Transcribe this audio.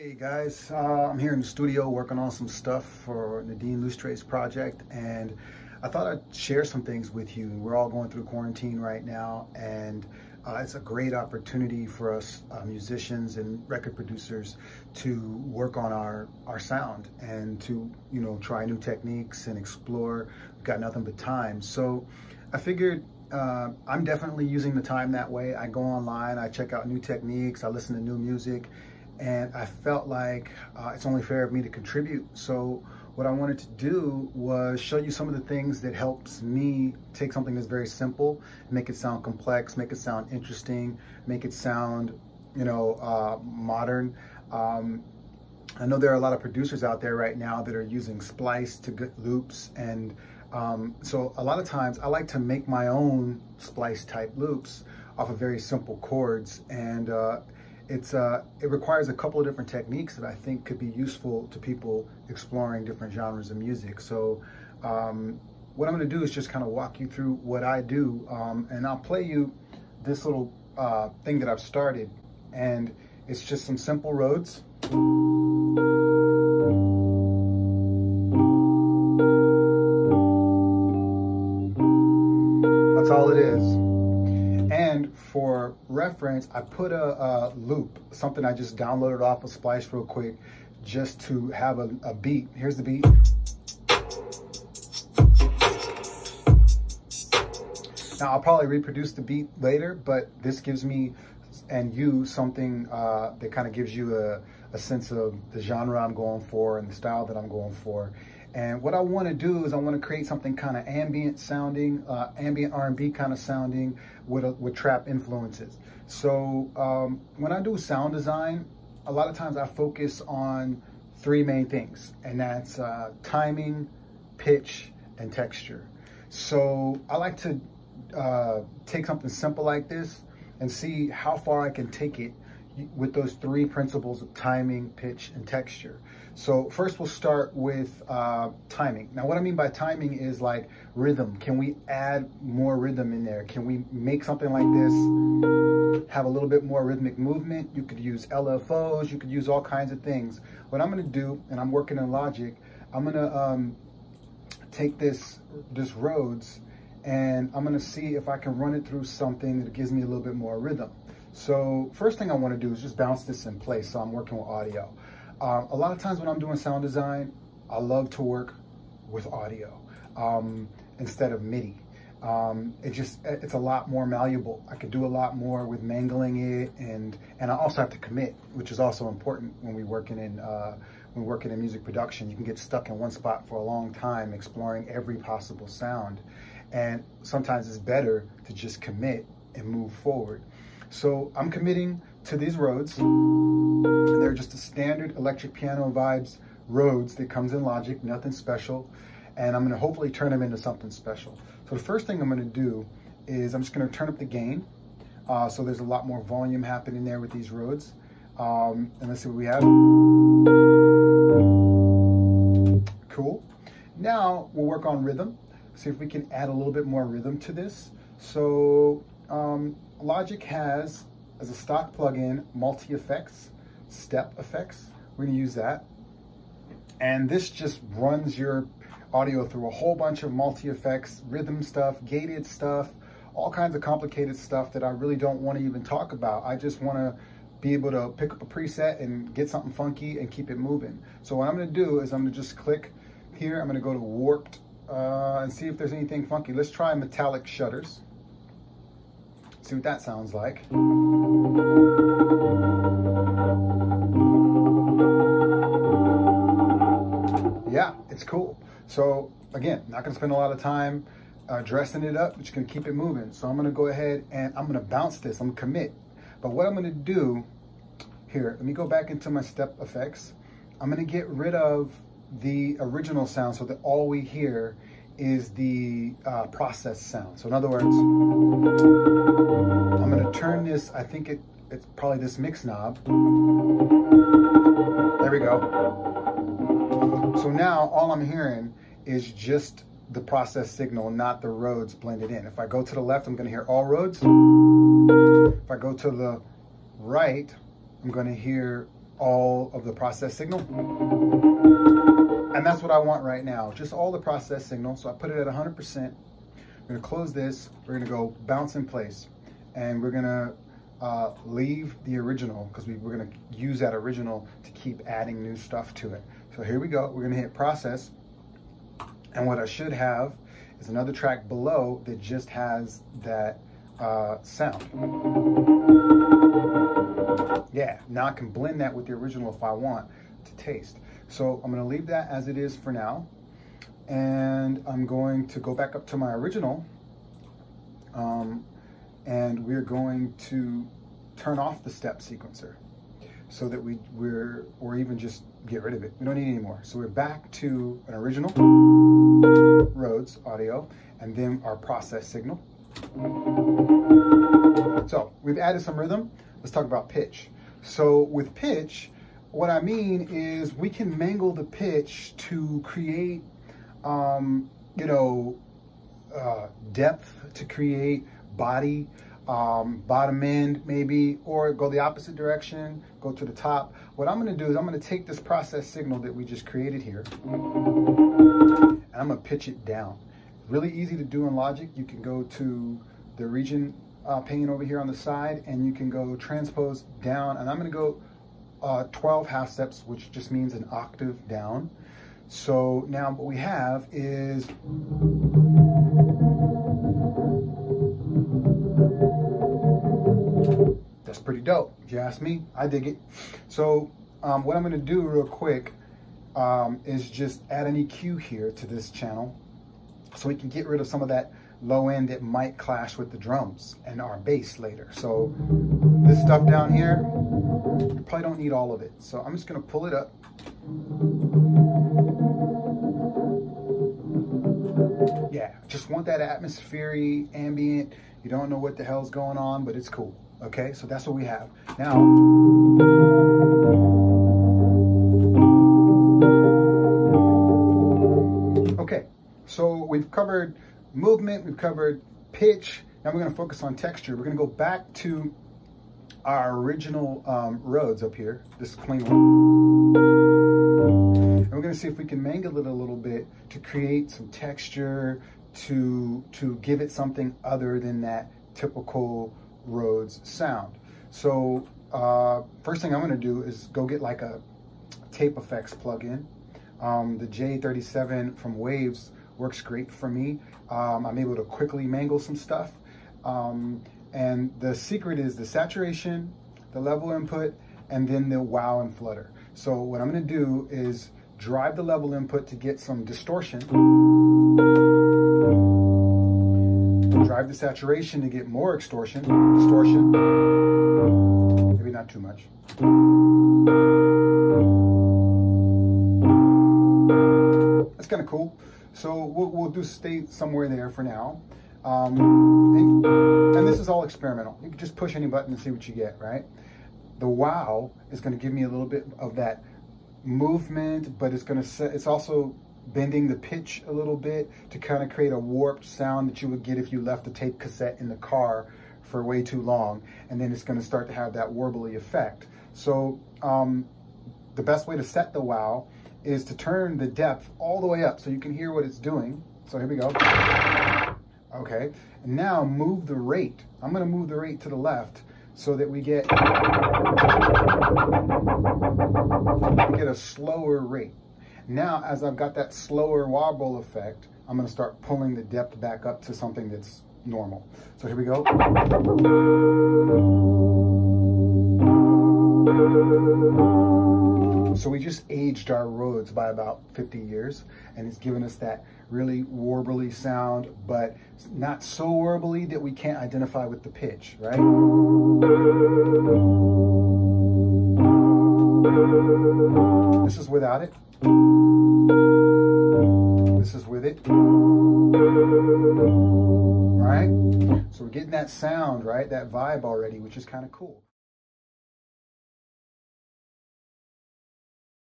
Hey guys, I'm here in the studio working on some stuff for Design Rhodes project, and I thought I'd share some things with you. We're all going through quarantine right now, and it's a great opportunity for us musicians and record producers to work on our sound and to, try new techniques and explore. We've got nothing but time. So I figured I'm definitely using the time that way. I go online, I check out new techniques, I listen to new music, and I felt like it's only fair of me to contribute. So what I wanted to do was show you some of the things that helps me take something that's very simple, make it sound complex, make it sound interesting, make it sound, modern. I know there are a lot of producers out there right now that are using splice to get loops, and so a lot of times I like to make my own splice type loops off of very simple chords, and it requires a couple of different techniques that I think could be useful to people exploring different genres of music. So what I'm going to do is just kind of walk you through what I do, and I'll play you this little thing that I've started, and it's just some simple Rhodes. That's all it is. And for reference, I put a loop, something I just downloaded off of Splice real quick, just to have a beat. Here's the beat. Now I'll probably reproduce the beat later, but this gives me and you something that kind of gives you a sense of the genre I'm going for and the style that I'm going for. And what I want to do is I want to create something kind of ambient sounding, ambient R&B kind of sounding with trap influences. So when I do sound design, a lot of times I focus on three main things, and that's timing, pitch, and texture. So I like to take something simple like this and see how far I can take it with those three principles of timing, pitch, and texture. So first we'll start with timing. Now what I mean by timing is like rhythm. Can we add more rhythm in there? Can we make something like this have a little bit more rhythmic movement? You could use LFOs, you could use all kinds of things. What I'm gonna do, and I'm working in Logic, I'm gonna take this Rhodes, and I'm gonna see if I can run it through something that gives me a little bit more rhythm. So first thing I want to do is just bounce this in place. So I'm working with audio. A lot of times when I'm doing sound design, I love to work with audio instead of MIDI. It's a lot more malleable. I could do a lot more with mangling it, and I also have to commit, which is also important when we're working in music production. You can get stuck in one spot for a long time exploring every possible sound, and sometimes it's better to just commit and move forward. So I'm committing to these Rhodes, and they're just a standard electric piano vibes Rhodes that comes in Logic, nothing special, and I'm gonna hopefully turn them into something special. So the first thing I'm gonna do is I'm just gonna turn up the gain, so there's a lot more volume happening there with these Rhodes. And let's see what we have. Cool. Now we'll work on rhythm, see if we can add a little bit more rhythm to this. So Logic has, as a stock plugin, multi-effects, step effects. We're gonna use that. And this just runs your audio through a whole bunch of multi-effects, rhythm stuff, gated stuff, all kinds of complicated stuff that I really don't wanna even talk about. I just wanna be able to pick up a preset and get something funky and keep it moving. So what I'm gonna do is I'm gonna just click here, I'm gonna go to warped and see if there's anything funky. Let's try metallic shutters. See what that sounds like. Yeah, it's cool. So again, not gonna spend a lot of time dressing it up, just gonna keep it moving. So I'm gonna go ahead and I'm gonna bounce this, I'm gonna commit. But what I'm gonna do here, let me go back into my step effects. I'm gonna get rid of the original sound so that all we hear is the process sound. So in other words, I'm gonna turn this, I think it's probably this mix knob. There we go. So now all I'm hearing is just the process signal, not the Rhodes blended in. If I go to the left, I'm gonna hear all Rhodes. If I go to the right, I'm gonna hear all of the process signal. And that's what I want right now, just all the process signal. So I put it at 100%. We're gonna close this. We're gonna go bounce in place. And we're gonna leave the original, because we're gonna use that original to keep adding new stuff to it. So here we go. We're gonna hit process. And what I should have is another track below that just has that sound. Yeah, now I can blend that with the original if I want to taste. So I'm gonna leave that as it is for now. And I'm going to go back up to my original. And we're going to turn off the step sequencer so that or even just get rid of it. We don't need it anymore. So we're back to an original Rhodes audio and then our process signal. So we've added some rhythm. Let's talk about pitch. So with pitch, what I mean is we can mangle the pitch to create, depth, to create body, bottom end maybe, or go the opposite direction, go to the top. What I'm gonna do is I'm gonna take this process signal that we just created here, and I'm gonna pitch it down. Really easy to do in Logic. You can go to the region pane over here on the side, and you can go transpose down, and I'm gonna go 12 half steps, which just means an octave down. So now what we have is that's pretty dope, if you ask me. I dig it. So what I'm gonna do real quick is just add an EQ here to this channel so we can get rid of some of that low end that might clash with the drums and our bass later. So this stuff down here, you probably don't need all of it. So I'm just gonna pull it up. Yeah, just want that atmospheric, ambient. You don't know what the hell's going on, but it's cool. Okay, so that's what we have. Now, okay, so we've covered movement, we've covered pitch. Now we're gonna focus on texture. We're gonna go back to our original Rhodes up here, this clean one. And we're gonna see if we can mangle it a little bit to create some texture, to give it something other than that typical Rhodes sound. So first thing I'm gonna do is go get like a tape effects plugin. The J37 from Waves works great for me. I'm able to quickly mangle some stuff. And the secret is the saturation, the level input, and then the wow and flutter. So what I'm gonna do is drive the level input to get some distortion. Drive the saturation to get more distortion. Maybe not too much. That's kind of cool. So we'll do stay somewhere there for now. And this is all experimental. You can just push any button and see what you get, right? The wow is going to give me a little bit of that movement, but it's also bending the pitch a little bit to kind of create a warped sound that you would get if you left the tape cassette in the car for way too long, and then it's going to start to have that warbly effect. So the best way to set the wow is to turn the depth all the way up so you can hear what it's doing. So here we go. Okay, and now move the rate. I'm going to move the rate to the left so that we get a slower rate. Now, as I've got that slower wobble effect, I'm going to start pulling the depth back up to something that's normal. So here we go. So we just aged our Rhodes by about 50 years, and it's given us that really warbly sound, but not so warbly that we can't identify with the pitch, right? This is without it. This is with it. Right? So we're getting that sound, right? That vibe already, which is kind of cool.